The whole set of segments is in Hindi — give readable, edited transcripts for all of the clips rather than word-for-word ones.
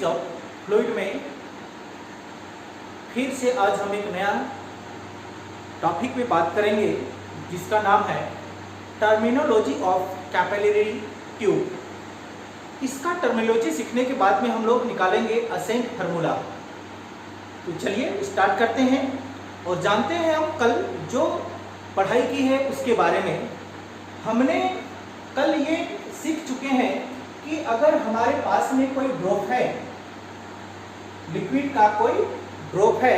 प्रॉपर्टीज ऑफ फ्लूइड में फिर से आज हम एक नया टॉपिक पे बात करेंगे जिसका नाम है टर्मिनोलॉजी ऑफ कैपिलरी ट्यूब। इसका टर्मिनोलॉजी सीखने के बाद में हम लोग निकालेंगे असेंट फार्मूला। तो चलिए स्टार्ट करते हैं और जानते हैं हम कल जो पढ़ाई की है उसके बारे में। हमने कल ये सीख चुके हैं कि अगर हमारे पास में कोई ड्रॉप है, लिक्विड का कोई ड्रॉप है,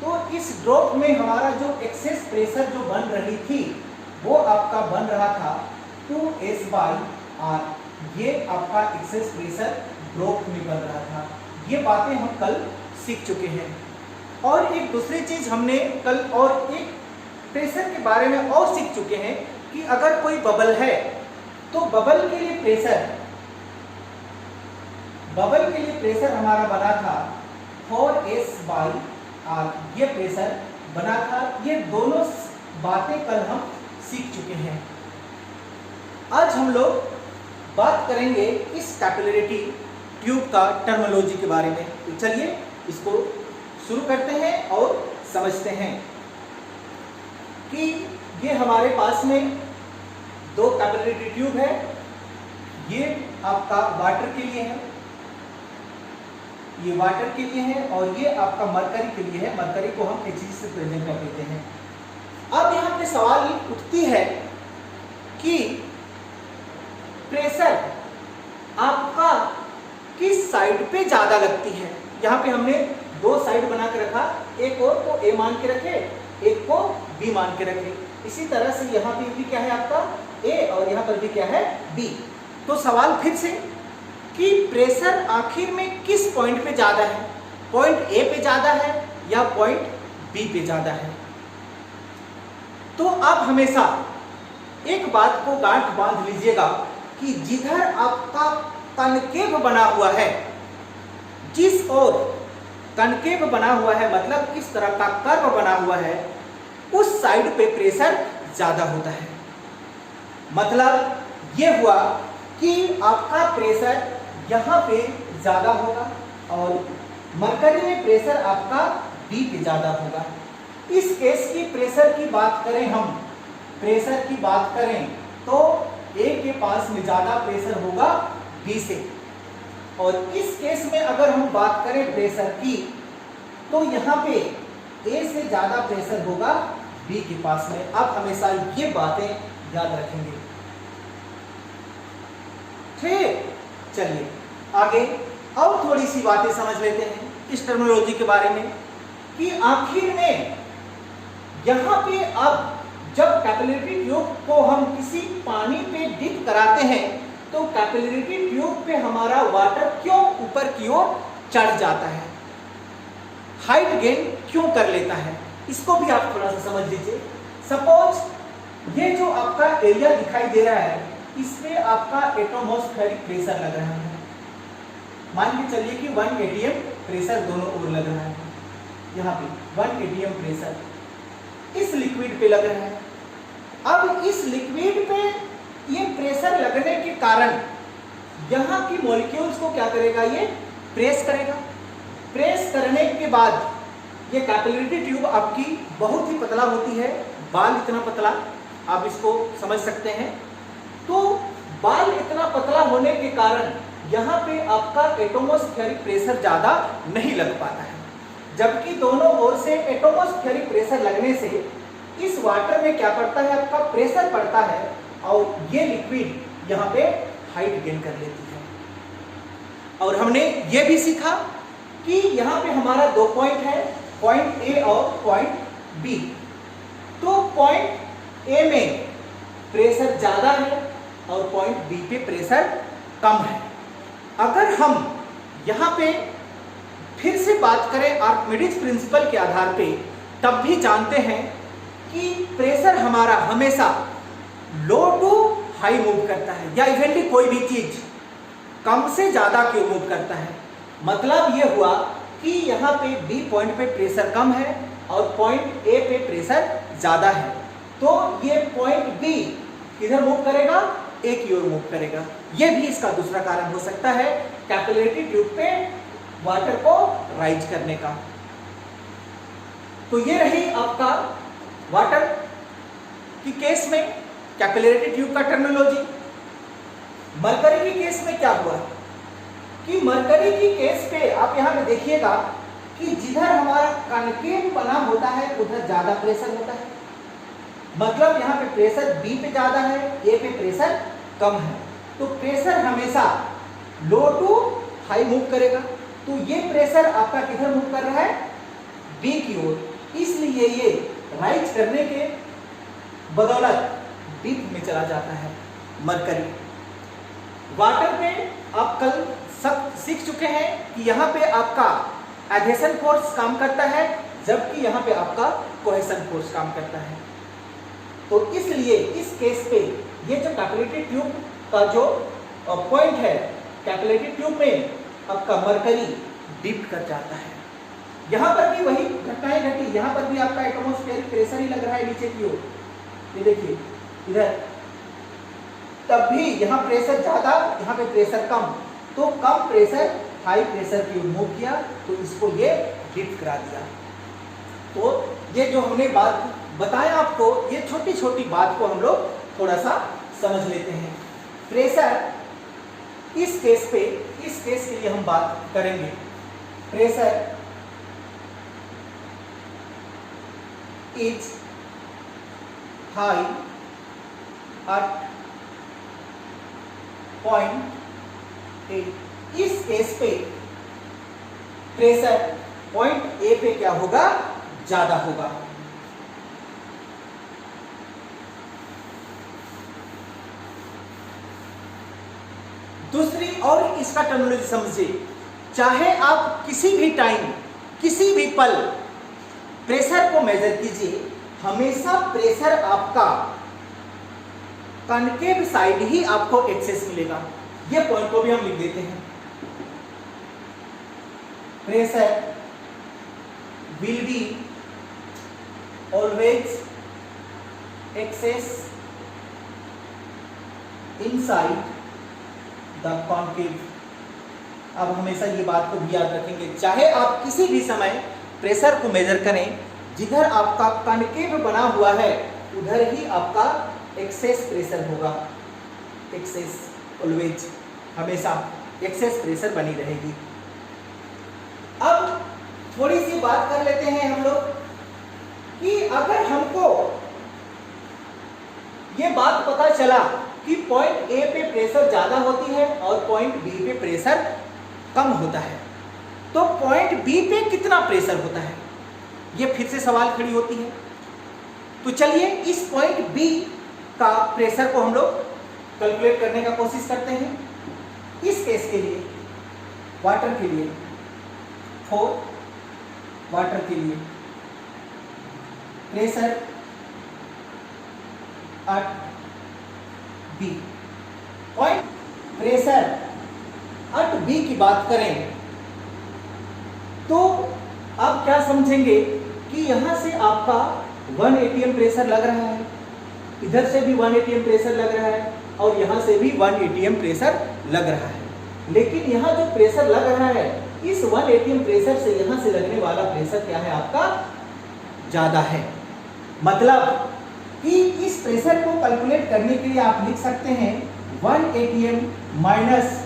तो इस ड्रॉप में हमारा जो एक्सेस प्रेशर जो बन रही थी वो आपका बन रहा था 2S/R। ये आपका एक्सेस प्रेशर ड्रॉप में बन रहा था। ये बातें हम कल सीख चुके हैं। और एक दूसरी चीज हमने कल और एक प्रेशर के बारे में और सीख चुके हैं कि अगर कोई बबल है तो बबल के लिए प्रेशर हमारा बना था 4S/R। ये प्रेशर बना था। ये दोनों बातें कल हम सीख चुके हैं। आज हम लोग बात करेंगे इस कैपिलरी ट्यूब का टर्मिनोलॉजी के बारे में। तो चलिए इसको शुरू करते हैं और समझते हैं कि ये हमारे पास में दो कैपिलरी ट्यूब है। ये आपका वाटर के लिए है, ये वाटर के लिए है, और ये आपका मरकरी के लिए है। मरकरी को हम HG से प्रेजेंट कर देते हैं। अब यहाँ पे सवाल उठती है कि प्रेशर आपका किस साइड पे ज्यादा लगती है। यहाँ पे हमने दो साइड बना के रखा, एक और को A मान के रखे, एक को B मान के रखे। इसी तरह से यहाँ पे भी क्या है आपका A और यहाँ पर भी क्या है B। तो सवाल फिर से कि प्रेशर आखिर में किस पॉइंट पे ज्यादा है, पॉइंट A पे ज्यादा है या पॉइंट B पे ज्यादा है। तो आप हमेशा एक बात को गांठ बांध लीजिएगा कि जिधर आपका कनकेव बना हुआ है, जिस ओर कनकेव बना हुआ है, मतलब इस तरह का कर्व बना हुआ है, उस साइड पे प्रेशर ज्यादा होता है। मतलब ये हुआ कि आपका प्रेशर यहाँ पे ज्यादा होगा और मरकरी में प्रेशर आपका B पे ज्यादा होगा। इस केस की प्रेशर की बात करें, हम प्रेशर की बात करें तो A के पास में ज्यादा प्रेशर होगा B से, और इस केस में अगर हम बात करें प्रेशर की तो यहाँ पे A से ज्यादा प्रेशर होगा B के पास में। आप हमेशा ये बातें याद रखेंगे। ठीक, चलिए आगे और थोड़ी सी बातें समझ लेते हैं इस टर्मिनोलॉजी के बारे में कि आखिर में यहाँ पे अब जब कैपिलरी ट्यूब को हम किसी पानी पे डिप कराते हैं तो कैपिलरी ट्यूब पे हमारा वाटर क्यों ऊपर की ओर चढ़ जाता है, हाइट गेन क्यों कर लेता है, इसको भी आप थोड़ा सा समझ लीजिए। सपोज ये जो आपका एरिया दिखाई दे रहा है, इस पे आपका एटमॉस्फेरिक प्रेशर लग रहा है। मान के चलिए कि 1 atm प्रेशर दोनों ओर लग रहा है। यहाँ पे 1 atm प्रेशर इस लिक्विड पे लग रहा है। अब इस लिक्विड पे ये प्रेशर लगने के कारण यहाँ की मॉलिक्यूल्स को क्या करेगा, ये प्रेस करेगा। प्रेस करने के बाद ये कैपिलरी ट्यूब आपकी बहुत ही पतला होती है, बाल इतना पतला, आप इसको समझ सकते हैं। तो बाल इतना पतला होने के कारण यहाँ पे आपका एटमॉस्फेरिक प्रेशर ज्यादा नहीं लग पाता है, जबकि दोनों ओर से एटमॉस्फेरिक प्रेशर लगने से इस वाटर में क्या पड़ता है, आपका प्रेशर पड़ता है और ये लिक्विड यहाँ पे हाइट गेन कर लेती है। और हमने ये भी सीखा कि यहाँ पे हमारा दो पॉइंट है, पॉइंट A और पॉइंट B। तो पॉइंट A में प्रेशर ज्यादा है और पॉइंट B पे प्रेशर कम है। अगर हम यहाँ पे फिर से बात करें आर्किमिडीज प्रिंसिपल के आधार पे, तब भी जानते हैं कि प्रेशर हमारा हमेशा लो टू हाई मूव करता है, या इवेंटली कोई भी चीज कम से ज्यादा क्यों मूव करता है। मतलब ये हुआ कि यहाँ पे B पॉइंट पे प्रेशर कम है और पॉइंट A पे प्रेशर ज्यादा है, तो ये पॉइंट B किधर मूव करेगा, A की ओर मूव करेगा। ये भी इसका दूसरा कारण हो सकता है। कैपिलरी ट्यूब पे वाटर को राइज करने का। तो ये रही आपका वाटर की केस में कैपिलरी ट्यूब का टर्मिनोलॉजी। मरकरी की केस में क्या हुआ कि मरकरी की केस पे आप यहां पे देखिएगा कि जिधर हमारा कनकेव बनाम होता है उधर ज्यादा प्रेशर होता है, मतलब यहाँ पे प्रेशर बी पे ज्यादा है, ए पे प्रेशर कम है। तो प्रेशर हमेशा लो टू हाई मूव करेगा। तो ये प्रेशर आपका किधर मूव कर रहा है, बी की ओर, इसलिए ये राइज करने के बदौलत डीप में चला जाता है मरकरी। वाटर में आप कल सब सीख चुके हैं कि यहाँ पे आपका एडहेशन फोर्स काम करता है, जबकि यहाँ पे आपका कोहेशन फोर्स काम करता है। तो इसलिए इस केस पे ये जो कैपिलरी ट्यूब का जो पॉइंट है, कैपिलरी ट्यूब में आपका मरकरी डिप कर जाता है। यहाँ पर भी वही घटनाएं घटी, यहाँ पर भी आपका एटमॉस्फेरिक प्रेशर ही लग रहा है नीचे की ओर, ये देखिए इधर, तब भी यहाँ प्रेशर ज्यादा, यहाँ पे प्रेशर कम, तो कम प्रेशर हाई प्रेशर की ओर मूव किया, तो इसको ये डिप करा दिया। तो ये जो हमने बात बताया आपको, ये छोटी छोटी बात को हम लोग थोड़ा सा समझ लेते हैं। प्रेशर इस केस पे, इस केस के लिए हम बात करेंगे। Pressure is high at point A. इस केस पे प्रेशर पॉइंट ए पे क्या होगा, ज्यादा होगा। दूसरी और इसका टर्मिनोलॉजी समझिए, चाहे आप किसी भी टाइम किसी भी पल प्रेशर को मेजर कीजिए, हमेशा प्रेशर आपका कनकेव साइड ही आपको एक्सेस मिलेगा। ये पॉइंट को भी हम लिख देते हैं। Pressure will be always excess inside the concave. अब हमेशा ये बात को भी याद रखेंगे, चाहे आप किसी भी समय प्रेशर को मेजर करें, जिधर आपका कॉन्केव बना हुआ है उधर ही आपका एक्सेस प्रेशर होगा। एक्सेस ऑलवेज, हमेशा एक्सेस प्रेशर बनी रहेगी। अब थोड़ी सी बात कर लेते हैं हम लोग कि अगर हमको ये बात पता चला कि पॉइंट ए पे प्रेशर ज्यादा होती है और पॉइंट बी पे प्रेशर कम होता है, तो पॉइंट बी पे कितना प्रेशर होता है, ये फिर से सवाल खड़ी होती है। तो चलिए इस पॉइंट बी का प्रेशर को हम लोग कैलकुलेट करने का कोशिश करते हैं। इस केस के लिए, वाटर के लिए, फॉर वाटर के लिए pressure at B, point pressure at B की बात करें तो आप क्या समझेंगे कि यहां से आपका 1 atm प्रेशर लग रहा है, इधर से भी 1 atm प्रेशर लग रहा है और यहां से भी 1 atm प्रेशर लग रहा है। लेकिन यहां जो प्रेशर लग रहा है, इस 1 atm प्रेशर से यहां से लगने वाला प्रेशर क्या है, आपका ज्यादा है। मतलब कि इस प्रेशर को कैलकुलेट करने के लिए आप लिख सकते हैं 1 atm minus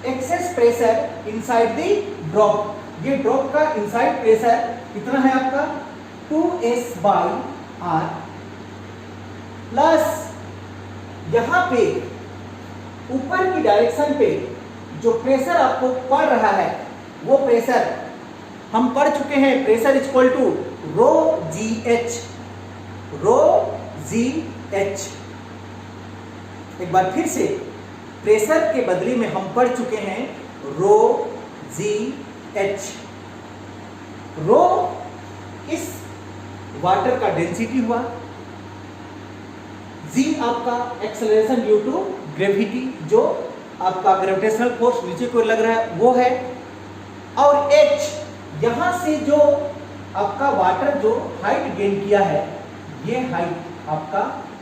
excess pressure inside the drop. ये ड्रॉप का इनसाइड प्रेशर कितना है आपका 2s/r, प्लस यहां पे ऊपर की डायरेक्शन पे जो प्रेशर आपको पड़ रहा है वो प्रेशर हम पढ़ चुके हैं, pressure is equal to rho g h. Rho g h, एक बार फिर से प्रेशर के बदले में हम पढ़ चुके हैं रो जी एच। रो इस वाटर का डेंसिटी हुआ, जी आपका एक्सेलरेशन ड्यू टू ग्रेविटी, जो आपका ग्रेविटेशनल फोर्स नीचे को लग रहा है वो है, और एच यहां से जो आपका वाटर जो हाइट गेन किया है, ये हाइट आपका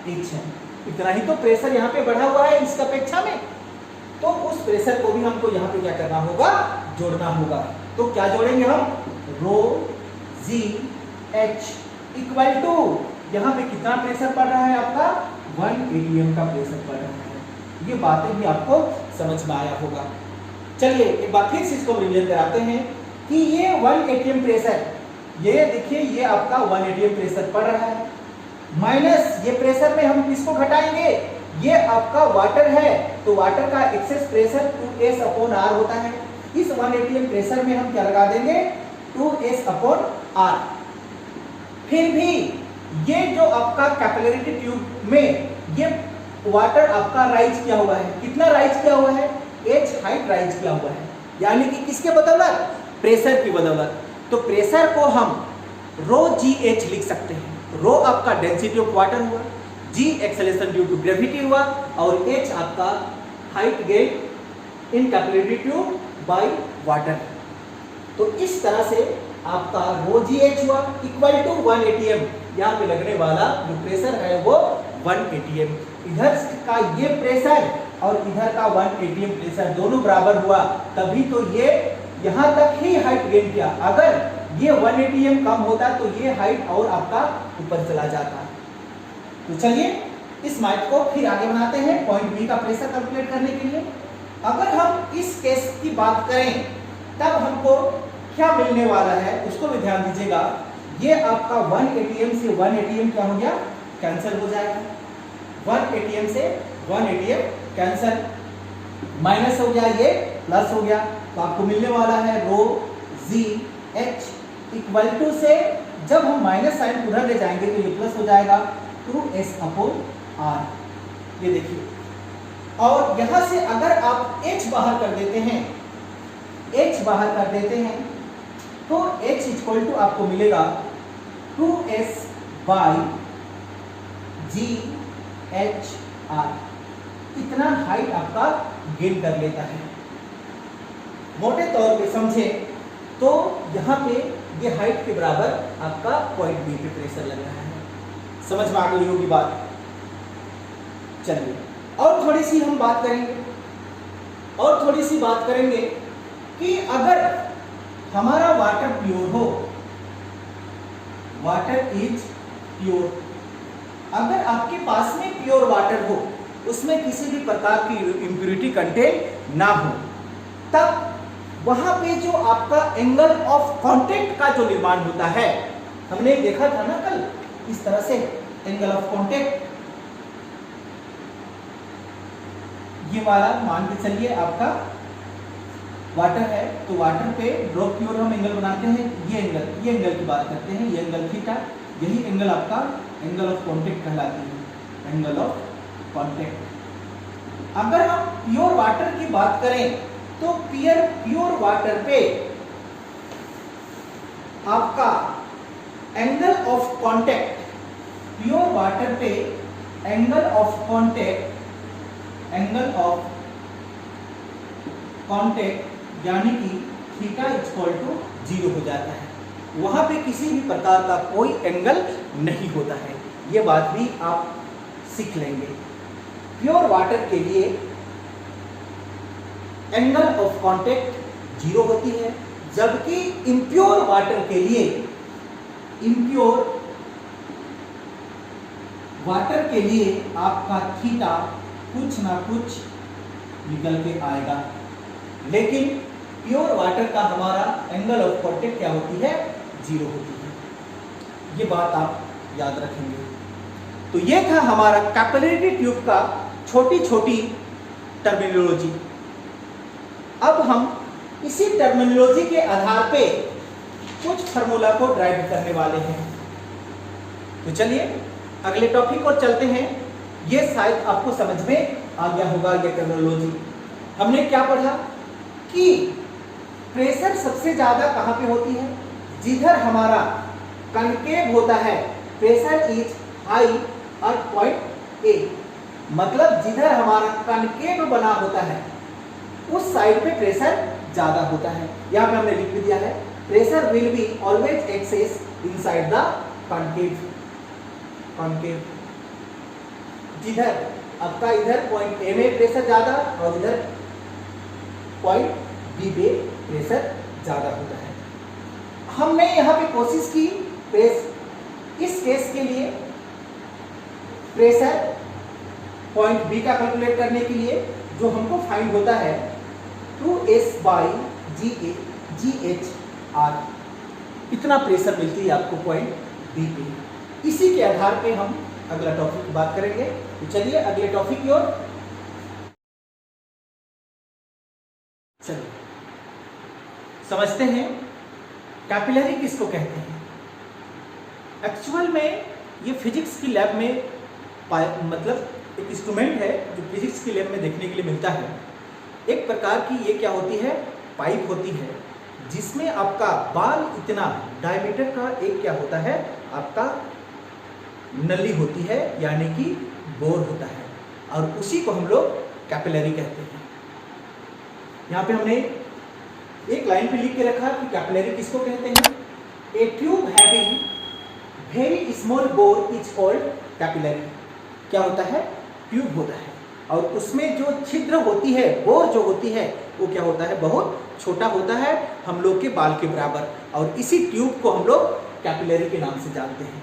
एच है। इतना ही तो प्रेशर यहाँ पे बढ़ा हुआ है इसका अपेक्षा में। तो उस प्रेशर को भी हमको यहाँ पे क्या करना होगा, जोड़ना होगा। तो क्या जोड़ेंगे हम, रो जी एच इक्वल टू, यहाँ पे कितना प्रेशर पड़ रहा है आपका, 1 atm का प्रेशर पड़ रहा है। ये बातें भी आपको समझ में आया होगा। चलिए एक बार फिर से इसको रिवीजन कराते हैं कि ये 1 atm प्रेशर, ये देखिए ये आपका 1 atm प्रेशर पड़ रहा है, माइनस ये प्रेशर में हम किसको घटाएंगे, ये आपका वाटर है, तो वाटर का एक्सेस प्रेशर 2s/r होता है। इस 1 atm प्रेशर में हम क्या लगा देंगे, 2s/r। फिर भी ये जो आपका कैपिलरी ट्यूब में ये वाटर आपका राइज किया हुआ है, कितना राइज किया हुआ है, h हाइट राइज किया हुआ है, यानी कि किसके बदौलत, प्रेशर की बदौलत। तो प्रेशर को हम रो जी एच लिख सकते हैं। रो आपका डेंसिटी ऑफ वाटर हुआ, जी एक्सेलरेशन ड्यू टू ग्रेविटी हुआ, और एच आपका height gain in capillary tube by water. तो इस तरह से आपका रो जी एच हुआ इक्वल टू 1 atm, यहाँ पे लगने वाला जो प्रेशर है वो 1 atm। इधर का ये प्रेशर और इधर का 1 atm प्रेशर दोनों बराबर हुआ, तभी तो ये यहाँ तक ही हाइट गेन किया। अगर ये 1 atm कम होता तो ये हाइट और आपका ऊपर चला जाता। तो चलिए इस मैथ को फिर आगे बनाते हैं पॉइंट बी का प्रेशर कैलकुलेट करने के लिए। अगर हम इस केस की बात करें तब हमको क्या मिलने वाला है उसको भी ध्यान दीजिएगा। ये आपका 1 atm से 1 atm क्या हो गया, कैंसिल हो जाएगा। 1 atm से 1 atm कैंसिल, माइनस हो गया, ये प्लस हो गया, तो आपको मिलने वाला है रो जी एच इक्वल टू से, जब हम माइनस साइन उधर ले जाएंगे तो ये प्लस हो जाएगा 2s/r। ये देखिए, और यहां से अगर आप h बाहर कर देते हैं, h बाहर कर देते हैं तो h इक्वल टू आपको मिलेगा 2s/g h/r। इतना हाइट आपका गेन कर लेता है। मोटे तौर पे समझे तो यहाँ पे ये हाइट के बराबर आपका पॉइंट बी पे प्रेशर लग रहा है। समझ में आ गई होगी बात। चलिए और थोड़ी सी हम बात करेंगे, और थोड़ी सी बात करेंगे कि अगर हमारा वाटर प्योर हो, वाटर इज प्योर, अगर आपके पास में प्योर वाटर हो, उसमें किसी भी प्रकार की इम्प्योरिटी कंटेंट ना हो, तब वहां पे जो आपका एंगल ऑफ कांटेक्ट का जो निर्माण होता है, हमने देखा था ना कल, इस तरह से एंगल ऑफ कांटेक्ट, ये वाला मान के चलिए आपका वाटर है, तो वाटर पे ड्रॉप की ओर हम एंगल बनाते हैं, ये एंगल की बात करते हैं, ये एंगल थीटा, यही एंगल आपका एंगल ऑफ कांटेक्ट कहलाती है, एंगल ऑफ कांटेक्ट। अगर हम प्योर वाटर की बात करें तो प्योर वाटर पे आपका angle of contact, pure water पे angle of contact, angle of contact यानी कि थीटा इक्वल टू 0 हो जाता है। वहां पे किसी भी प्रकार का कोई एंगल नहीं होता है, ये बात भी आप सीख लेंगे। प्योर वाटर के लिए एंगल ऑफ कांटेक्ट 0 होती है, जबकि इम्प्योर वाटर के लिए, इम्प्योर वाटर के लिए आपका थीटा कुछ ना कुछ निकल के आएगा, लेकिन प्योर वाटर का हमारा एंगल ऑफ कांटेक्ट क्या होती है, 0 होती है। ये बात आप याद रखेंगे। तो ये था हमारा कैपिलरी ट्यूब का छोटी छोटी टर्मिनोलॉजी। अब हम इसी टर्मिनोलॉजी के आधार पे कुछ फार्मूला को ड्राइव करने वाले हैं। तो चलिए अगले टॉपिक और चलते हैं। ये शायद आपको समझ में आ गया होगा ये टर्मिनोलॉजी। हमने क्या पढ़ा कि प्रेशर सबसे ज्यादा कहां पे होती है, जिधर हमारा कनकेव होता है, pressure is high at point A, मतलब जिधर हमारा कनकेव बना होता है उस साइड पे प्रेशर ज्यादा होता है। यहां पे हमने लिख भी दिया है, pressure will be always excess inside the concave. Concave जिधर आपका इधर पॉइंट ए में प्रेशर ज्यादा और इधर पॉइंट बी पे प्रेशर ज़्यादा होता है। हमने यहाँ पे कोशिश की इस केस के लिए प्रेशर पॉइंट बी का कैलकुलेट करने के लिए जो हमको फाइंड होता है 2S/GH/R, इतना प्रेशर मिलती है आपको पॉइंट बी पे। इसी के आधार पे हम अगला टॉपिक की बात करेंगे। तो चलिए अगले टॉपिक की ओर चलिए समझते हैं कैपिलरी किसको कहते हैं। एक्चुअल में ये फिजिक्स की लैब में मतलब एक इंस्ट्रूमेंट है जो फिजिक्स की लैब में देखने के लिए मिलता है। एक प्रकार की ये क्या होती है, पाइप होती है जिसमें आपका बाल इतना डायमीटर का एक क्या होता है, आपका नली होती है यानी कि बोर होता है, और उसी को हम लोग कैपिलरी कहते हैं। यहाँ पे हमने एक लाइन पे लिख के रखा कि कैपिलरी किसको कहते हैं। ए tube having very small bore is called capillary. क्या होता है, ट्यूब होता है और उसमें जो छिद्र होती है, बोर जो होती है वो क्या होता है, बहुत छोटा होता है, हम लोग के बाल के बराबर, और इसी ट्यूब को हम लोग कैपिलरी के नाम से जानते हैं।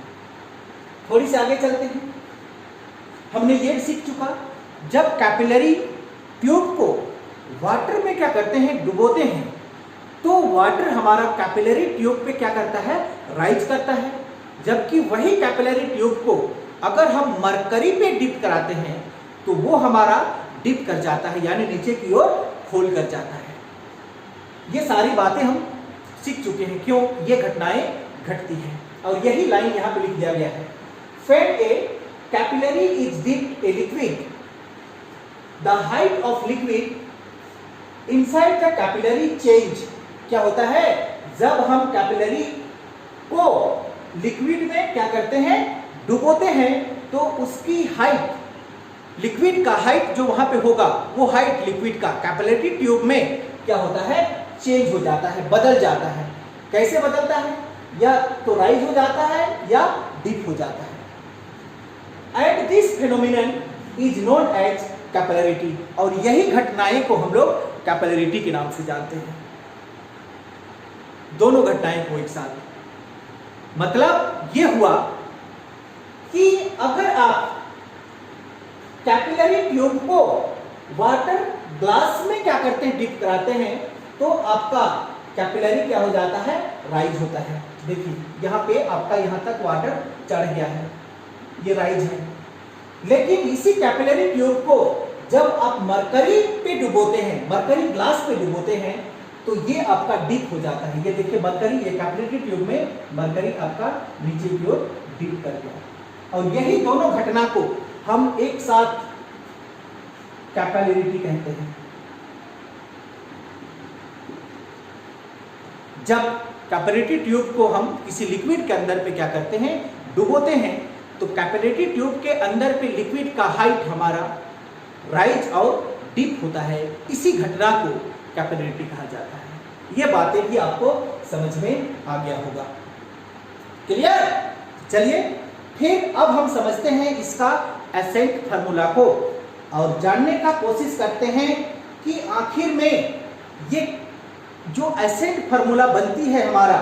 थोड़ी सी आगे चलते हैं। हमने ये सीख चुका जब कैपिलरी ट्यूब को वाटर में क्या करते हैं, डुबोते हैं, तो वाटर हमारा कैपिलरी ट्यूब पे क्या करता है, राइज करता है। जबकि वही कैपिलरी ट्यूब को अगर हम मरकरी पे डिप कराते हैं तो वो हमारा डिप कर जाता है, यानी नीचे की ओर खोल कर जाता है। ये सारी बातें हम सीख चुके हैं, क्यों ये घटनाएं घटती हैं, और यही लाइन यहाँ पे लिख दिया गया है। When a capillary is dipped a liquid, the height of liquid inside the capillary change। क्या होता है, जब हम कैपिलरी को लिक्विड में क्या करते हैं, डुबोते हैं, तो उसकी हाइट, लिक्विड का हाइट जो वहां पे होगा, वो हाइट लिक्विड का कैपिलरी ट्यूब में क्या होता है, चेंज हो जाता है, बदल जाता है। कैसे बदलता है, या तो राइज हो जाता है या डिप हो जाता है। And this phenomenon is known as capillarity, और यही घटनाएं को हम लोग कैपिलरिटी के नाम से जानते हैं। दोनों घटनाएं को एक साथ, मतलब ये हुआ कि अगर आप कैपिलरी ट्यूब को वाटर ग्लास में क्या करते हैं, डिप कराते हैं, तो आपका कैपिलरी क्या हो जाता है, राइज होता है। देखिए यहाँ पे आपका यहाँ तक वाटर चढ़ गया है, ये राइज है। लेकिन इसी कैपिलरी ट्यूब को जब आप मरकरी पे डुबोते हैं, मरकरी ग्लास पे डुबोते हैं, तो ये आपका डिप हो जाता है। ये देखिए मरकरी, ये कैपिलरी ट्यूब में मरकरी आपका नीचे की ओर डिप कर गया, और यही दोनों घटना को हम एक साथ कैपिलरिटी कहते हैं। जब कैपिलरी ट्यूब को हम किसी लिक्विड के अंदर पे क्या करते हैं, डुबोते हैं, तो कैपिलरी ट्यूब के अंदर पे लिक्विड का हाइट हमारा राइज और डिप होता है। इसी घटना को कैपिलरिटी कहा जाता है। ये बातें भी आपको समझ में आ गया होगा, क्लियर। चलिए फिर अब हम समझते हैं इसका एसेंट फार्मूला को, और जानने का कोशिश करते हैं कि आखिर में ये जो एसेंट फार्मूला बनती है हमारा,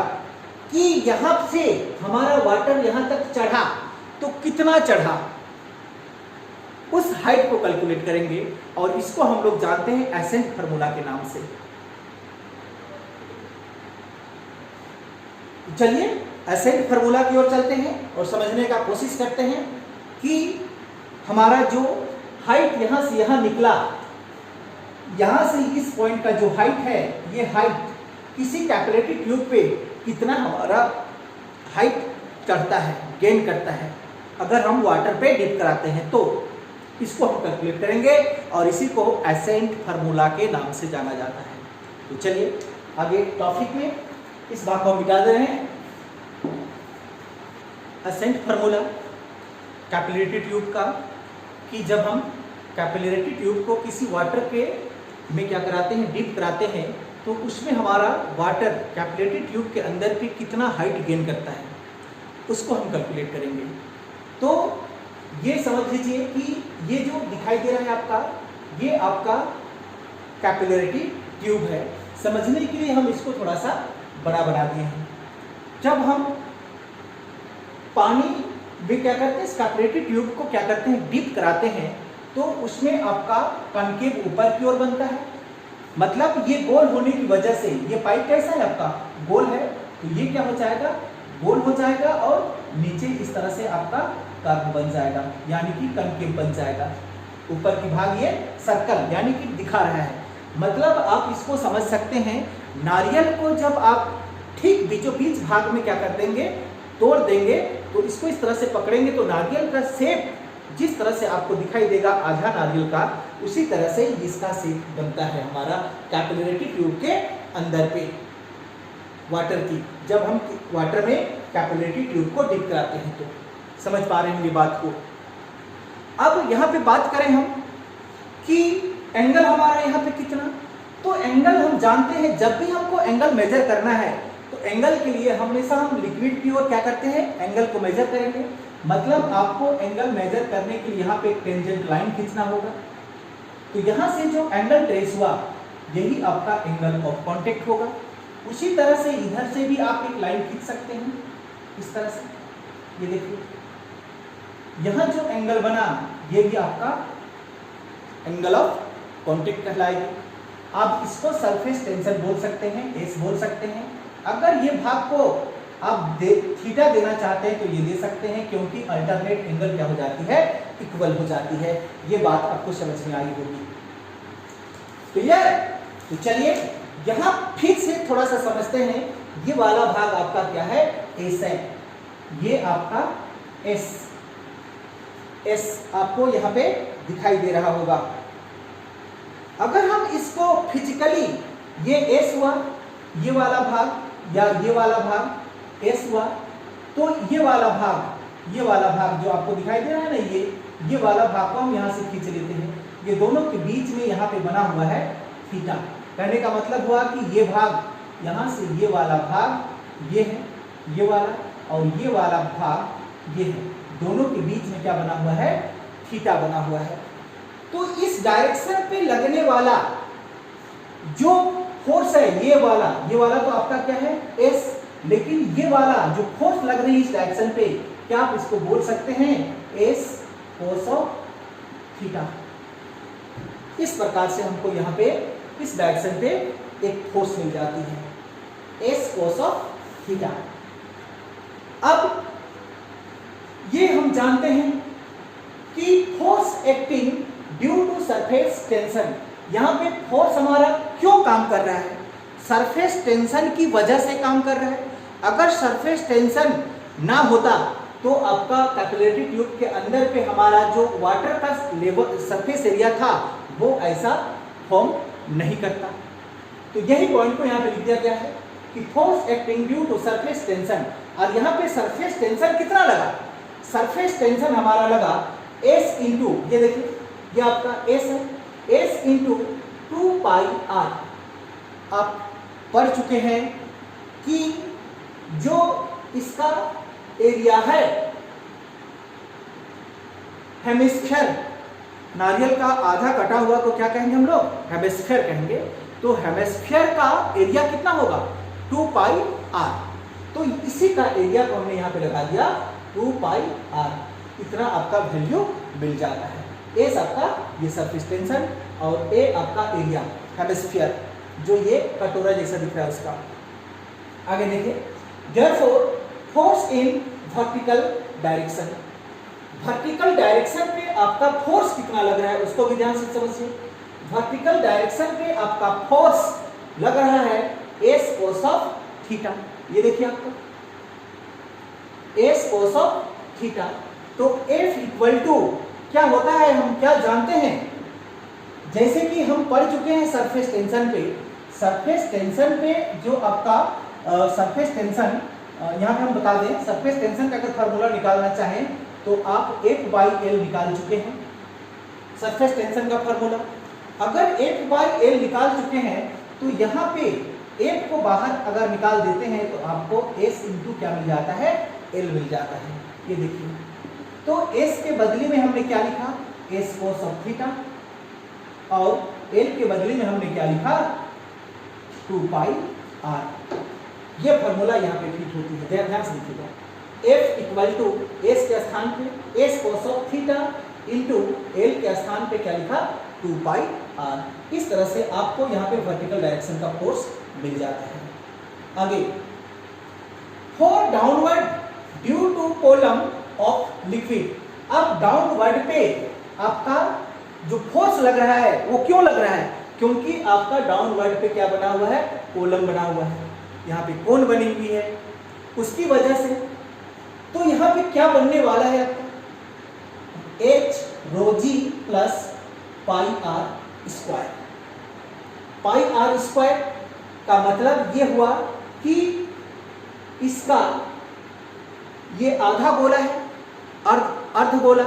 कि यहां से हमारा वाटर यहां तक चढ़ा तो कितना चढ़ा, उस हाइट को कैलकुलेट करेंगे, और इसको हम लोग जानते हैं एसेंट फार्मूला के नाम से। चलिए एसेंट फार्मूला की ओर चलते हैं और समझने का कोशिश करते हैं कि हमारा जो हाइट यहां से यहां निकला, यहां से इस पॉइंट का जो हाइट है, ये हाइट किसी कैपिलरी ट्यूब पे कितना हमारा हाइट चढ़ता है, गेन करता है, अगर हम वाटर पे डिप कराते हैं, तो इसको हम कैलकुलेट करेंगे, और इसी को एसेंट फार्मूला के नाम से जाना जाता है। तो चलिए आगे टॉपिक में इस बात को मिटा दे रहे हैं। एसेंट फार्मूला कैपिलरी ट्यूब का, कि जब हम कैपिलरी ट्यूब को किसी वाटर के में क्या कराते हैं, डिप कराते हैं, तो उसमें हमारा वाटर कैपिलरी ट्यूब के अंदर पे कितना हाइट गेन करता है, उसको हम कैलकुलेट करेंगे। तो ये समझ लीजिए कि ये जो दिखाई दे रहा है आपका, ये आपका कैपिलरी ट्यूब है, समझने के लिए हम इसको थोड़ा सा बड़ा बना दिए हैं। जब हम पानी में क्या करते हैं, इस कैपिलरी ट्यूब को क्या करते हैं, डीप कराते हैं, तो उसमें आपका कनकेव ऊपर की ओर बनता है। मतलब ये गोल होने की वजह से, ये पाइप कैसा है आपका, गोल है, तो ये क्या हो जाएगा, गोल हो जाएगा और नीचे इस तरह से आपका कर्व बन जाएगा, यानी कि कनकेव बन जाएगा। ऊपर की भाग ये सर्कल यानी कि दिखा रहा है। मतलब आप इसको समझ सकते हैं, नारियल को जब आप ठीक बीचों बीच भाग में क्या कर देंगे, तोड़ देंगे, तो इसको इस तरह से पकड़ेंगे तो नारियल का शेप जिस तरह से आपको दिखाई देगा आधा नारियल का, उसी तरह से इसका शेप बनता है हमारा कैपिलरी ट्यूब के अंदर पे वाटर की। जब हम वाटर में कैपिलरी ट्यूब को डिप कराते हैं तो समझ पा रहे होंगे बात को। अब यहाँ पे बात करें हम कि एंगल हमारा यहाँ पे कितना, तो एंगल हम जानते हैं, जब भी हमको एंगल मेजर करना है तो एंगल के लिए हमेशा हम लिक्विड की ओर क्या करते हैं, एंगल को मेजर करेंगे। मतलब आपको एंगल मेजर करने के लिए यहाँ पे एक टेंजेंट लाइन खींचना होगा, तो यहाँ से जो एंगल ट्रेस हुआ यही आपका एंगल ऑफ कांटेक्ट होगा। उसी तरह से इधर से भी आप एक लाइन खींच सकते हैं इस तरह से, ये देखिए यहाँ जो एंगल बना ये भी आपका एंगल ऑफ कांटेक्ट कहलाएगी। आप इसको सरफेस टेंशन बोल सकते हैं, एस बोल सकते हैं। अगर ये भाग को आप थीटा देना चाहते हैं तो ये दे सकते हैं, क्योंकि अल्टरनेट एंगल क्या हो जाती है, इक्वल हो जाती है। ये बात आपको समझ में आई होगी, क्लियर? तो चलिए यहाँ फिर से थोड़ा सा समझते हैं। ये वाला भाग आपका क्या है, एस है, ये आपका एस आपको यहाँ पे दिखाई दे रहा होगा। अगर हम इसको फिजिकली, ये एस हुआ, ये वाला भाग या ये वाला भाग एस हुआ, तो ये वाला भाग जो आपको दिखाई दे रहा है ना, ये वाला भाग को हम यहाँ से खींच लेते हैं। ये दोनों के बीच में यहाँ पे बना हुआ है थीटा। कहने का मतलब हुआ कि ये भाग यहाँ से, ये वाला भाग ये है, ये वाला, और ये वाला भाग ये है, दोनों के बीच में क्या बना हुआ है, थीटा बना हुआ है। तो इस डायरेक्शन पे लगने वाला जो फोर्स है, ये वाला तो आपका क्या है, एस, लेकिन ये वाला जो फोर्स लग रही है इस डायरेक्शन पे, क्या आप इसको बोल सकते हैं, एस कोस ऑफ थीटा। इस प्रकार से हमको यहाँ पे इस डायरेक्शन पे एक फोर्स मिल जाती है, एस कोस ऑफ थीटा। अब ये हम जानते हैं कि force acting due to surface tension, यहाँ पे फोर्स हमारा क्यों काम कर रहा है, सरफेस टेंशन की वजह से काम कर रहा है। अगर सरफेस टेंशन ना होता तो आपका कैपिलरी ट्यूब के अंदर पे हमारा जो वाटर का लेवल सरफेस एरिया था वो ऐसा फॉर्म नहीं करता। तो यही पॉइंट को यहाँ पे लिख दिया गया है कि force acting due to surface tension. और यहाँ पे सरफेस टेंशन कितना लगा, सरफेस टेंशन हमारा लगा एस इंटू, ये देखिए ये आपका एस है, एस इंटू 2πr। आप पढ़ चुके हैं कि जो इसका एरिया है हेमिस्फीयर, नारियल का आधा कटा हुआ को क्या कहेंगे हम लोग, हेमिस्फीयर कहेंगे। तो हेमिस्फीयर का एरिया कितना होगा, 2πr। तो इसी का एरिया को हमने यहाँ पे लगा दिया 2πr, इतना आपका वैल्यू मिल जाता है। एस आपका ये सरफेस टेंशन और ए आपका एरिया हेमिस्फीयर, जो ये कटोरा जैसा दिख रहा है उसका। आगे देखिए, therefore force in vertical direction, vertical direction पे आपका फोर्स कितना लग रहा है उसको भी ध्यान से समझिए। वर्टिकल डायरेक्शन पे आपका फोर्स लग रहा है एस कोस ऑफ थीटा, ये देखिए आपको एस कोस ऑफ थीटा। तो F इक्वल टू क्या होता है, हम क्या जानते हैं, जैसे कि हम पढ़ चुके हैं सरफेस टेंशन पे। सरफेस टेंशन पे जो आपका सरफेस टेंशन, यहाँ पे हम बता दें, सरफेस टेंशन का अगर फार्मूला निकालना चाहें तो आप F/L निकाल चुके हैं, सरफेस टेंशन का फार्मूला। अगर F/L निकाल चुके हैं तो यहाँ पे F को बाहर अगर निकाल देते हैं तो आपको S इंटू क्या मिल जाता है, L मिल जाता है। ये देखिए, तो S के बदले में हमने क्या लिखा, S कोस ऑफ थीटा, और L के बदले में हमने क्या लिखा, 2 पाई आर। ये फॉर्मूला यहाँ पे फिट होती है, ध्यान से देखिएगा। F इक्वल टू एस के स्थान पे S cos of theta into L के स्थान पे क्या लिखा 2 पाई आर। इस तरह से आपको यहाँ पे वर्टिकल डायरेक्शन का फोर्स मिल जाता है। आगे, for downward due to column of liquid, अब डाउनवर्ड पे आपका जो फोर्स लग रहा है वो क्यों लग रहा है? क्योंकि आपका डाउनवर्ड पे क्या बना हुआ है, कॉलम बना हुआ है, यहाँ पे कोन बनी हुई है, उसकी वजह से। तो यहाँ पे क्या बनने वाला है आपका h rho g plus pi r square. Pi r square का मतलब ये हुआ कि इसका ये आधा गोला है, अर्ध गोला,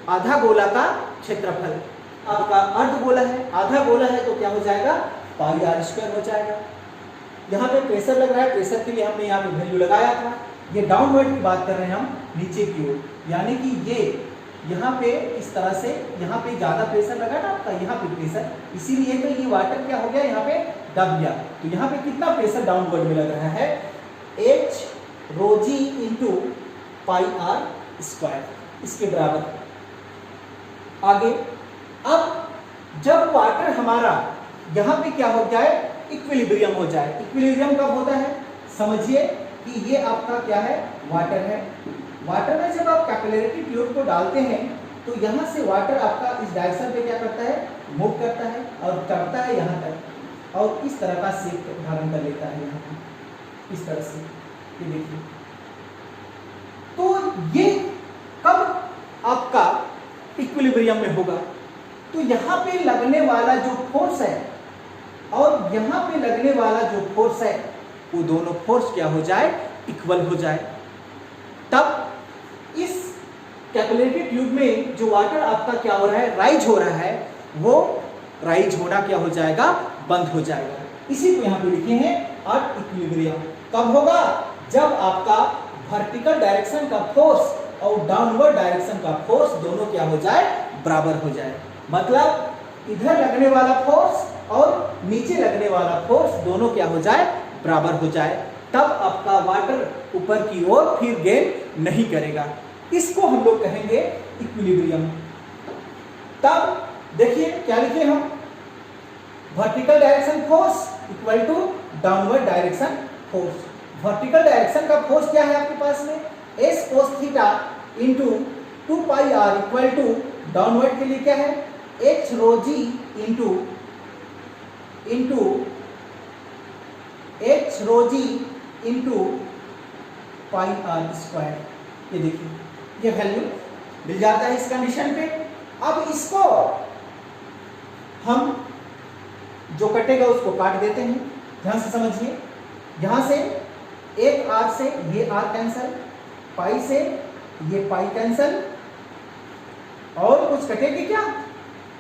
आधा गोला का क्षेत्रफल आपका अर्ध गोला है, आधा गोला है तो क्या हो जाएगा पाई आर स्क्वायर हो जाएगा। यहाँ पे प्रेशर लग रहा है, प्रेशर के लिए हमने यहाँ पे वैल्यू लगाया था। ये डाउनवर्ड की बात कर रहे हैं हम, नीचे की ओर, यानी कि ये यहाँ पे इस तरह से यहाँ पे ज्यादा प्रेशर लगा ना आपका, यहाँ पे प्रेशर, इसीलिए तो ये वाटर क्या हो गया यहाँ पे दब गया। तो यहाँ पे कितना प्रेशर डाउनवर्ड में लग रहा है h rho g into pi r square, इसके बराबर। आगे, अब जब वाटर हमारा यहाँ पे क्या हो जाए इक्विलिब्रियम हो जाए। इक्विलिब्रियम कब होता है? समझिए कि ये आपका क्या है वाटर है। वाटर में जब आप कैपिलरी ट्यूब को डालते हैं तो यहाँ से वाटर आपका इस डायरेक्शन पे क्या करता है मूव करता है और चढ़ता है यहाँ तक और इस तरह का शेप धारण कर लेता है यहाँ पे इस तरह से। ये देखिए, तो ये कब आपका इक्विलिब्रियम में होगा? तो यहाँ पे लगने वाला जो फोर्स है और यहाँ पे लगने वाला जो फोर्स है वो दोनों फोर्स क्या हो जाए इक्वल हो जाए। तब इस कैपिलरी ट्यूब में जो वाटर आपका क्या हो रहा है राइज हो रहा है, वो राइज होना क्या हो जाएगा बंद हो जाएगा। इसी को यहाँ पे लिखे हैं एट इक्विलिब्रियम। कब होगा? जब आपका वर्टिकल डायरेक्शन का फोर्स और डाउनवर्ड डायरेक्शन का फोर्स दोनों क्या हो जाए बराबर हो जाए। मतलब इधर लगने वाला फोर्स और नीचे लगने वाला फोर्स दोनों क्या हो जाए बराबर हो जाए। तब आपका वाटर ऊपर की ओर फिर गेन नहीं करेगा। इसको हम लोग कहेंगे इक्विलिब्रियम। तब देखिए क्या लिखे हम, vertical direction force equal to downward direction force. Vertical direction का फोर्स क्या है आपके पास में s cos theta into 2 pi r equal to downward के लिए क्या है h rho g into h rho g into pi r square. ये देखिए ये वैल्यू मिल जाता है इस कंडीशन पे। अब इसको हम जो कटेगा उसको काट देते हैं, ध्यान से समझिए। यहां से एक आर से ये आर कैंसल, पाई से ये पाई कैंसल, और कुछ कटेगी क्या?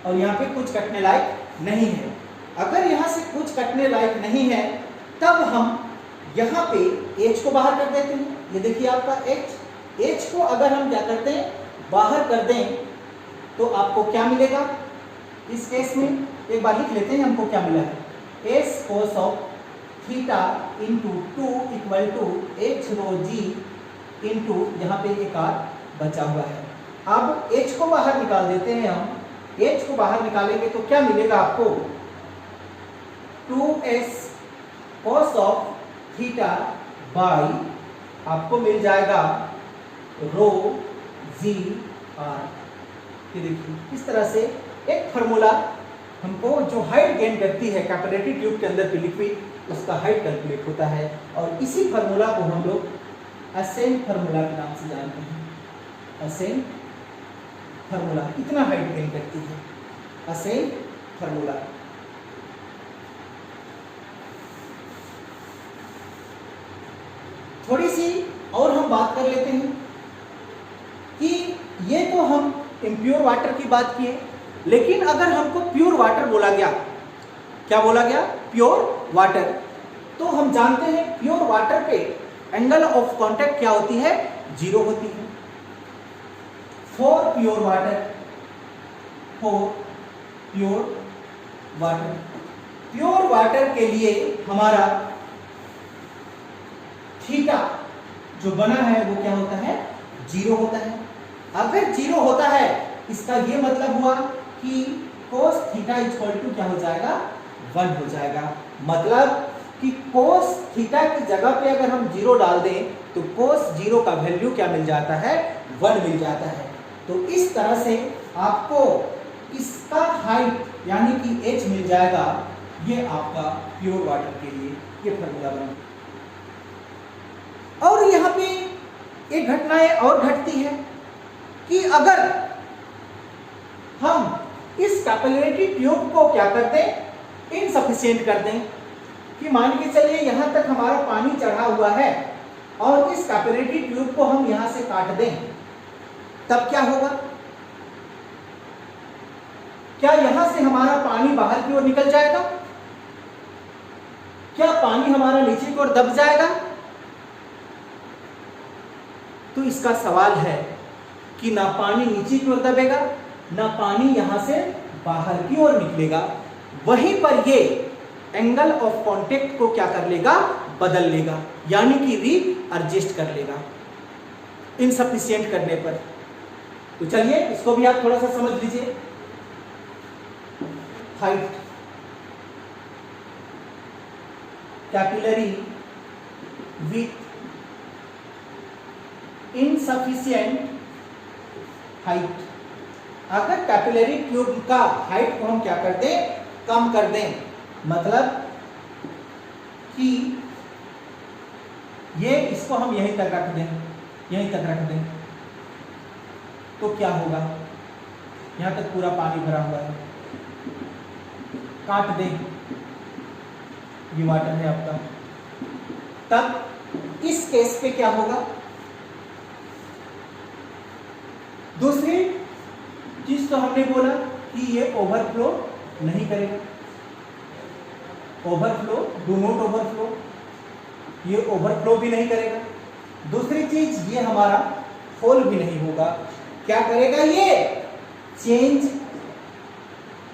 और यहाँ पे कुछ कटने लायक नहीं है। अगर यहाँ से कुछ कटने लायक नहीं है तब हम यहाँ पे h को बाहर कर देते हैं। ये देखिए आपका h को अगर हम क्या करते हैं बाहर कर दें तो आपको क्या मिलेगा? इस केस में एक बार लिख लेते हैं हमको क्या मिला है s cos of theta into 2 equal to h rho g into यहाँ पे एक आर बचा हुआ है। अब h को बाहर निकाल देते हैं हम। h को बाहर निकालेंगे तो क्या मिलेगा आपको 2s cos of theta by आपको मिल जाएगा रो जी आर। ये देखिए इस तरह से एक फार्मूला हमको जो हाइट गेन करती है कैपिलरी ट्यूब के अंदर की लिक्विड उसका हाइट कैलकुलेट होता है और इसी फार्मूला को हम लोग असेंट फार्मूला के नाम से जानते हैं। असेंट फार्मूला कितना हाइट गेन करती है, असेंट फार्मूला। थोड़ी सी और हम बात कर लेते हैं कि ये तो हम इम्प्योर वाटर की बात किए, लेकिन अगर हमको प्योर वाटर बोला गया, क्या बोला गया प्योर वाटर, तो हम जानते हैं प्योर वाटर पे एंगल ऑफ कांटेक्ट क्या होती है 0 होती है। For pure water pure water के लिए हमारा थीटा जो बना है वो क्या होता है, 0 होता है। अगर 0 होता है इसका ये मतलब हुआ कि cos थीटा इक्वल टू क्या हो जाएगा, 1 हो जाएगा। मतलब कि cos थीटा की जगह पे अगर हम 0 डाल दें तो cos 0 का वैल्यू क्या मिल जाता है, 1 मिल जाता है। तो इस तरह से आपको इसका हाइट यानी कि h मिल जाएगा। ये आपका प्योर वाटर के लिए ये फॉर्मूला बना। और यहाँ पे एक घटनाएं और घटती है कि अगर हम इस कैपिलरी ट्यूब को क्या कर दें, इनसफिशिएंट कर दें, कि मान के चलिए यहां तक हमारा पानी चढ़ा हुआ है और इस कैपिलरी ट्यूब को हम यहां से काट दें, तब क्या होगा? क्या यहां से हमारा पानी बाहर की ओर निकल जाएगा? क्या पानी हमारा नीचे की ओर दब जाएगा? तो इसका सवाल है कि ना पानी नीचे की ओर दबेगा, ना पानी यहां से बाहर की ओर निकलेगा। वहीं पर ये एंगल ऑफ कांटेक्ट को क्या कर लेगा, बदल लेगा, यानी कि री एडजस्ट कर लेगा इनसफिशिएंट करने पर। तो चलिए इसको भी आप थोड़ा सा समझ लीजिए। Height, capillary with insufficient height. अगर कैपिलरी ट्यूब का हाइट को हम क्या कर दें, कम कर दें, मतलब कि ये इसको हम यहीं तक रख दें, यहीं तक रख दें, तो क्या होगा? यहां तक पूरा पानी भरा हुआ है, काट दें, ये वाटर है आपका, तब इस केस पे क्या होगा? दूसरी चीज तो हमने बोला कि ये ओवरफ्लो नहीं करेगा, ओवरफ्लो, डू नॉट ओवरफ्लो, ये ओवरफ्लो भी नहीं करेगा। दूसरी चीज ये हमारा होल भी नहीं होगा। क्या करेगा ये? चेंज,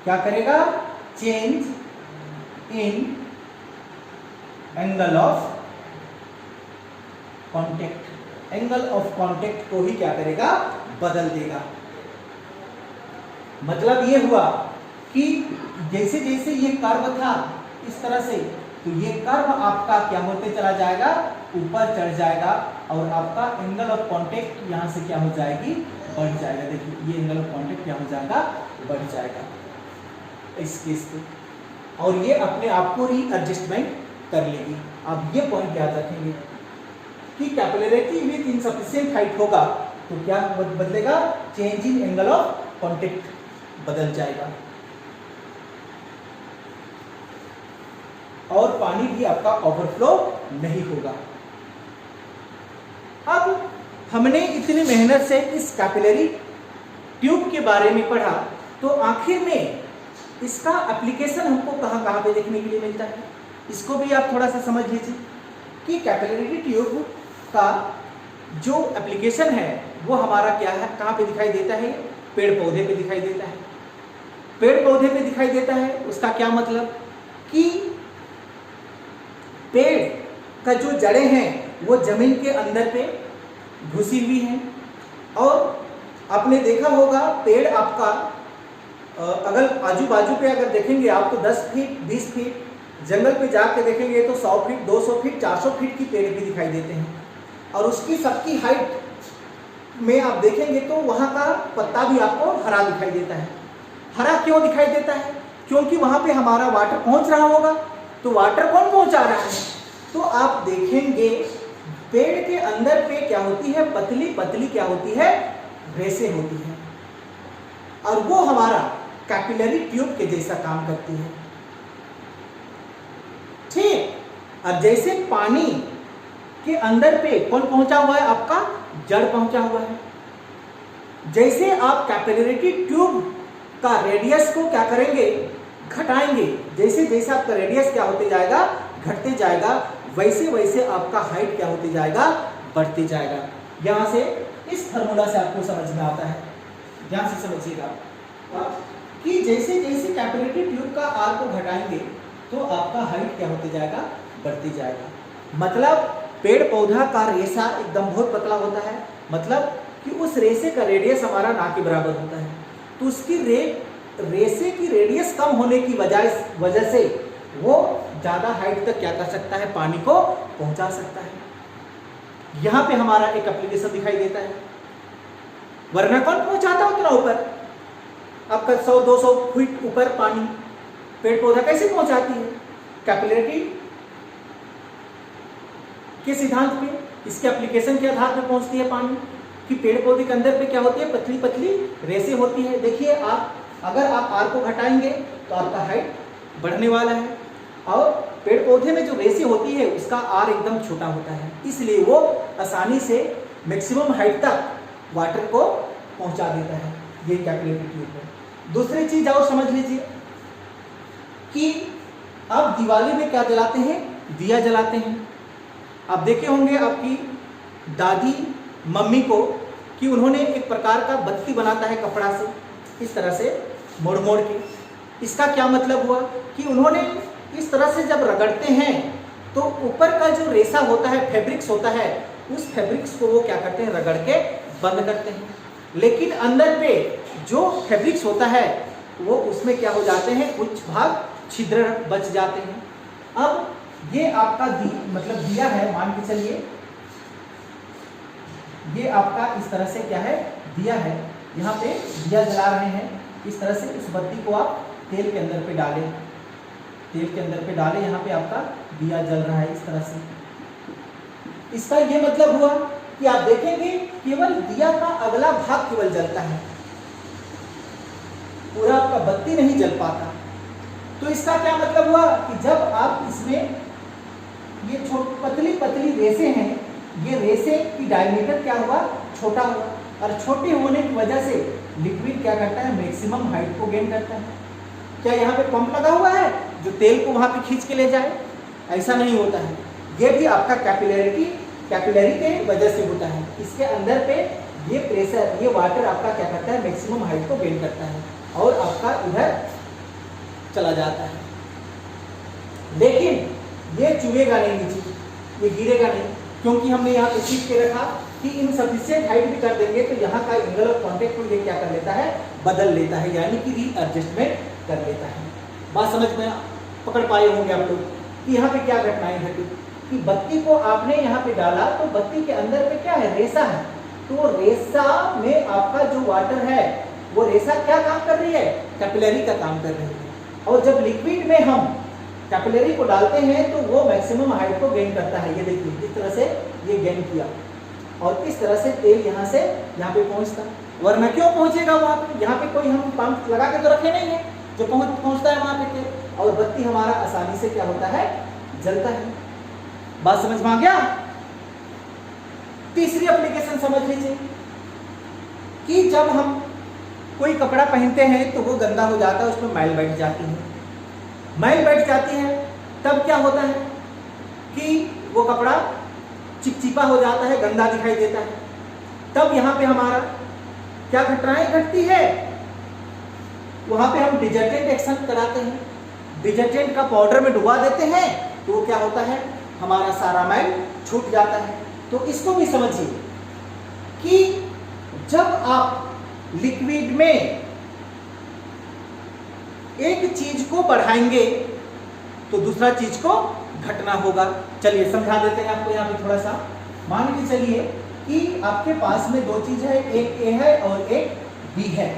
क्या करेगा? Change in angle of contact. Angle of contact को ही क्या करेगा? बदल देगा। मतलब ये हुआ कि जैसे जैसे ये कर्व था इस तरह से, तो ये कर्व आपका क्या होते चला जाएगा, ऊपर चढ़ जाएगा, और आपका एंगल ऑफ कांटेक्ट यहां से क्या हो जाएगी, बढ़ जाएगा। देखिए ये एंगल ऑफ कांटेक्ट क्या हो जाएगा, बढ़ जाएगा इस केस पे, और ये अपने आप को री एडजस्टमेंट कर लेगी। अब ये पॉइंट याद रखेंगे कि कैपिलरिटी विथ इनसफिशिएंट हाइट होगा तो क्या बदलेगा? Change in angle of contact बदल जाएगा, और पानी भी आपका ओवरफ्लो नहीं होगा। अब हमने इतनी मेहनत से इस कैपिलरी ट्यूब के बारे में पढ़ा, तो आखिर में इसका एप्लीकेशन हमको कहां कहां पे देखने के लिए मिलता है, इसको भी आप थोड़ा सा समझ लीजिए कि कैपिलरी ट्यूब का जो एप्लीकेशन है वो हमारा क्या है, कहां पे दिखाई देता है? पेड़ पौधे पे दिखाई देता है। पेड़ पौधे पे दिखाई देता है, उसका क्या मतलब कि पेड़ का जो जड़ें हैं वो जमीन के अंदर पे घुसी हुई हैं, और आपने देखा होगा पेड़ आपका अगर आजू बाजू पे अगर देखेंगे आप तो 10 फीट 20 फीट, जंगल पे जाके देखेंगे तो 100 फीट 200 फीट 400 फीट की पेड़ भी दिखाई देते हैं, और उसकी सबकी हाइट में आप देखेंगे तो वहाँ का पत्ता भी आपको हरा दिखाई देता है। हरा क्यों दिखाई देता है? क्योंकि वहाँ पे हमारा वाटर पहुँच रहा होगा। तो वाटर कौन पहुँचा रहा है? तो आप देखेंगे पेड़ के अंदर पे क्या होती है, पतली पतली क्या होती है, रेसे होती है, और वो हमारा कैपिलरी ट्यूब के जैसा काम करती है। ठीक, अब जैसे पानी के अंदर पे कौन पहुंचा हुआ है, आपका जड़ पहुंचा हुआ है, जैसे आप कैपिलरी ट्यूब का रेडियस को क्या करेंगे, घटाएंगे, जैसे जैसे आपका रेडियस क्या होते जाएगा, घटते जाएगा, वैसे वैसे आपका हाइट क्या होते जाएगा, बढ़ते जाएगा। यहां से इस फार्मूला से आपको समझ में आता है, ध्यान से समझिएगा कि जैसे जैसे कैपिलरी ट्यूब का आर को घटाएंगे तो आपका हाइट क्या होते जाएगा, बढ़ती जाएगा। मतलब पेड़ पौधा का रेशा एकदम बहुत पतला होता है, मतलब कि उस रेशे का रेडियस हमारा ना के बराबर होता है, तो उसकी रेशे की रेडियस कम होने की वजह से वो ज़्यादा हाइट तक क्या कर सकता है, पानी को पहुंचा सकता है। यहाँ पे हमारा एक एप्लीकेशन दिखाई देता है, वरना कौन पहुंचाता उतना ऊपर, आपका 100-200 फीट ऊपर पानी पेड़ पौधा कैसे पहुंचाती है, कैपिलरिटी के सिद्धांत पे, इसके एप्लीकेशन के आधार पर पहुंचती है पानी, कि पेड़ पौधे के अंदर पे क्या होती है, पतली पतली रेसे होती है। देखिए आप, अगर आप आर को घटाएंगे तो आपका हाइट बढ़ने वाला है, और पेड़ पौधे में जो रेसे होती है उसका आर एकदम छोटा होता है, इसलिए वो आसानी से मैक्सिमम हाइट तक वाटर को पहुंचा देता है, ये कैपिलरी ट्यूब है। दूसरी चीज और समझ लीजिए कि आप दिवाली में क्या जलाते हैं, दिया जलाते हैं। आप देखे होंगे आपकी दादी मम्मी को कि उन्होंने एक प्रकार का बत्ती बनाता है कपड़ा से, इस तरह से मोड़ मोड़ के। इसका क्या मतलब हुआ कि उन्होंने इस तरह से जब रगड़ते हैं तो ऊपर का जो रेशा होता है, फैब्रिक्स होता है, उस फैब्रिक्स को वो क्या करते हैं, रगड़ के बंद करते हैं, लेकिन अंदर पे जो फैब्रिक्स होता है वो उसमें क्या हो जाते हैं, कुछ भाग छिद्र बच जाते हैं। अब ये आपका मतलब दिया है, मान के चलिए ये आपका इस तरह से क्या है, दिया है, यहाँ पे दिया जला रहे हैं, इस तरह से उस बत्ती को आप तेल के अंदर पे डालें, तेल के अंदर पे डालें, यहाँ पे आपका दिया जल रहा है इस तरह से। इसका ये मतलब हुआ कि आप देखेंगे केवल दिया का अगला भाग केवल जलता है, पूरा आपका बत्ती नहीं जल पाता। तो इसका क्या मतलब हुआ कि जब आप इसमें ये पतली पतली रेसे हैं, ये रेसे की डायमीटर क्या हुआ, छोटा हुआ, और छोटे होने की वजह से लिक्विड क्या करता है, मैक्सिमम हाइट को गेन करता है। क्या यहाँ पे पंप लगा हुआ है जो तेल को वहां पे खींच के ले जाए? ऐसा नहीं होता है, ये भी आपका कैपिलरी के वजह से होता है। इसके अंदर पे ये प्रेशर, ये वाटर आपका क्या करता है, मैक्सिमम हाइट को गेन करता है और आपका इधर चला जाता है, लेकिन ये चुभेगा नहीं नीचे, ये गिरेगा नहीं, क्योंकि हमने यहाँ पे सीख के रखा कि इनसफिशिएंट हाइट भी कर देंगे तो यहाँ का एंगल ऑफ कांटेक्ट को ये क्या कर लेता है, बदल लेता है, यानी कि रीएडजस्टमेंट कर लेता है। बात समझ में पकड़ पाए होंगे आप लोग कि यहाँ पे क्या घटनाएं घटी, कि बत्ती को आपने यहाँ पे डाला तो बत्ती के अंदर पे क्या है, रेशा है, तो रेशा में आपका जो वाटर है वो रेशा क्या काम कर रही है, कैपिलरी का काम कर रही है। और जब लिक्विड में हम कैपिलरी को डालते हैं तो वो मैक्सिमम हाइट को गेन करता है। ये देखिए इस तरह से ये गेन किया और इस तरह से तेल यहाँ से यहाँ पे पहुँचता, वरना क्यों पहुँचेगा वहाँ पे, यहाँ पे कोई हम पंप लगा के तो रखे नहीं है जो पहुँचता है वहाँ पे तेल, और बत्ती हमारा आसानी से क्या होता है, जलता है। बात समझ में आ गया? तीसरी एप्लीकेशन समझ लीजिए कि जब हम कोई कपड़ा पहनते हैं तो वो गंदा हो जाता है, उसमें मैल बैठ जाती है, मैल बैठ जाती है, तब क्या होता है कि वो कपड़ा चिपचिपा हो जाता है, गंदा दिखाई देता है। तब यहाँ पे हमारा क्या घटनाएं घटती है, वहां पे हम डिटर्जेंट एक्शन कराते हैं, डिटर्जेंट का पाउडर में डुबा देते हैं तो वो क्या होता है, हमारा सारा मैल छूट जाता है। तो इसको भी समझिए कि जब आप लिक्विड में एक चीज को बढ़ाएंगे तो दूसरा चीज को घटना होगा। चलिए समझा देते हैं आपको यहाँ पे थोड़ा सा। मान के चलिए कि आपके पास में दो चीज है, एक ए है और एक बी है।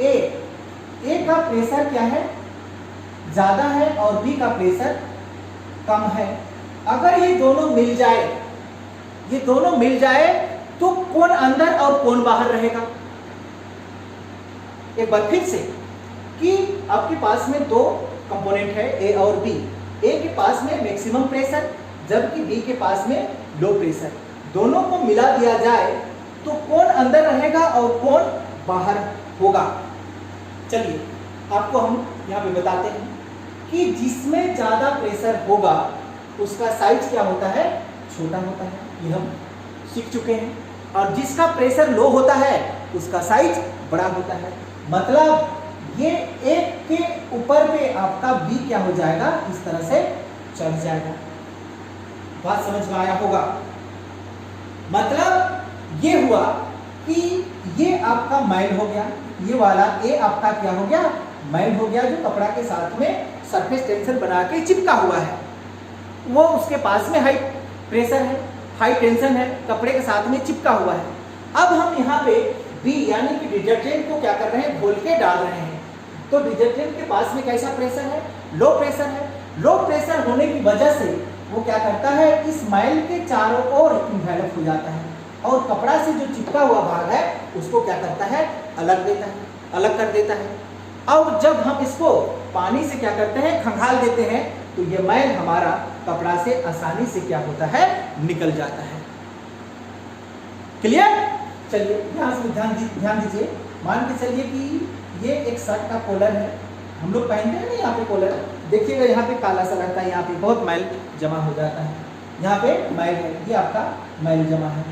ए का प्रेशर क्या है, ज्यादा है, और बी का प्रेशर कम है। अगर ये दोनों मिल जाए, ये दोनों मिल जाए तो कौन अंदर और कौन बाहर रहेगा? एक बार फिर से कि आपके पास में दो कंपोनेंट है ए और बी, ए के पास में मैक्सिमम प्रेशर जबकि बी के पास में लो प्रेशर, दोनों को मिला दिया जाए तो कौन अंदर रहेगा और कौन बाहर होगा? चलिए आपको हम यहाँ पे बताते हैं कि जिसमें ज्यादा प्रेशर होगा उसका साइज क्या होता है, छोटा होता है, ये हम सीख चुके हैं, और जिसका प्रेशर लो होता है उसका साइज बड़ा होता है। मतलब ये एक के ऊपर पे आपका बी क्या हो जाएगा, इस तरह से चढ़ जाएगा। बात समझ में आया होगा। मतलब ये हुआ कि ये आपका माइल हो गया, ये वाला ए आपका क्या हो गया, माइल हो गया, जो कपड़ा के साथ में सरफेस टेंशन बना के चिपका हुआ है। वो उसके पास में हाई प्रेशर है, हाई टेंशन है, कपड़े के साथ में चिपका हुआ है। अब हम यहाँ पे बी यानी कि डिटर्जेंट को क्या कर रहे हैं, घोल के डाल रहे हैं। तो डिटर्जेंट के पास में कैसा प्रेशर है, लो प्रेशर है। लो प्रेशर होने की वजह से वो क्या करता है, इस माइल के चारों ओर इन्वेलप हो जाता है और कपड़ा से जो चिपका हुआ भाग है उसको क्या करता है, अलग कर देता है। अब जब हम इसको पानी से क्या करते हैं, खंगाल देते हैं, तो ये मैल हमारा कपड़ा से आसानी से क्या होता है, निकल जाता है। क्लियर? चलिए यहाँ से ध्यान दीजिए। मान के चलिए कि ये एक शर्ट का कॉलर है, हम लोग पहनते हैं ना यहाँ पे कॉलर, देखिएगा यहाँ पे काला सा रहता है, यहाँ पे बहुत मैल जमा हो जाता है, यहाँ पे मैल है, ये आपका मैल जमा है।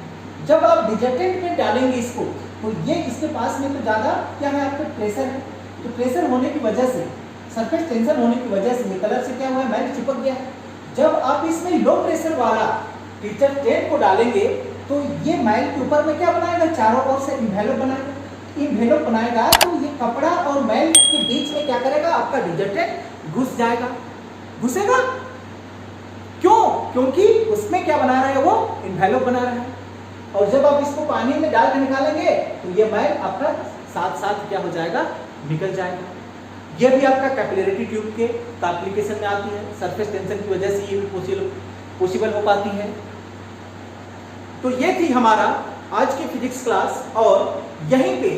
जब आप डिटर्जेंट में डालेंगे इसको, तो ये इसके पास में तो ज़्यादा क्या है, आपका प्रेशर है। तो प्रेशर होने की वजह से, सरफेस टेंशन होने की वजह से ये कलर से क्या हुआ है, मैल चिपक गया है। जब आप इसमें लो प्रेशर वाला डिटर्जेंट को डालेंगे तो ये मैल के ऊपर में क्या बनाएगा, चारों ओर से इन्वेलप बनाएगा। इन्वेलप बनाएगा तो ये कपड़ा और मैल के बीच में क्या करेगा, आपका डिटर्जेंट घुस जाएगा, घुसेगा। क्यों? क्योंकि उसमें क्या बना रहा है, वो इन्वेलप बना रहा है। और जब आप इसको पानी में डाल के निकालेंगे तो ये मैल आपका साथ साथ क्या हो जाएगा, निकल जाएगा। ये भी आपका कैपिलरिटी ट्यूब के एप्लीकेशन में आती है, सरफेस टेंशन की वजह से ये भी पॉसिबल हो पाती है। तो ये थी हमारा आज की फिजिक्स क्लास, और यहीं पे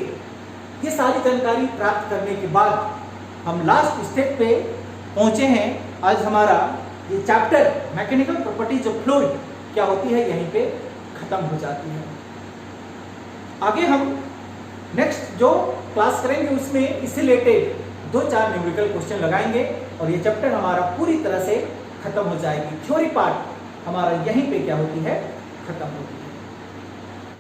ये सारी जानकारी प्राप्त करने के बाद हम लास्ट स्टेप पे पहुंचे हैं। आज हमारा ये chapter mechanical properties of fluid क्या होती है, यहीं पे खत्म हो जाती है। आगे हम नेक्स्ट जो क्लास करेंगे उसमें इससे रिलेटेड 2-4 न्यूमेरिकल क्वेश्चन लगाएंगे और ये चैप्टर हमारा पूरी तरह से खत्म हो जाएगी। थ्योरी पार्ट हमारा यहीं पे क्या होती है, खत्म होती है।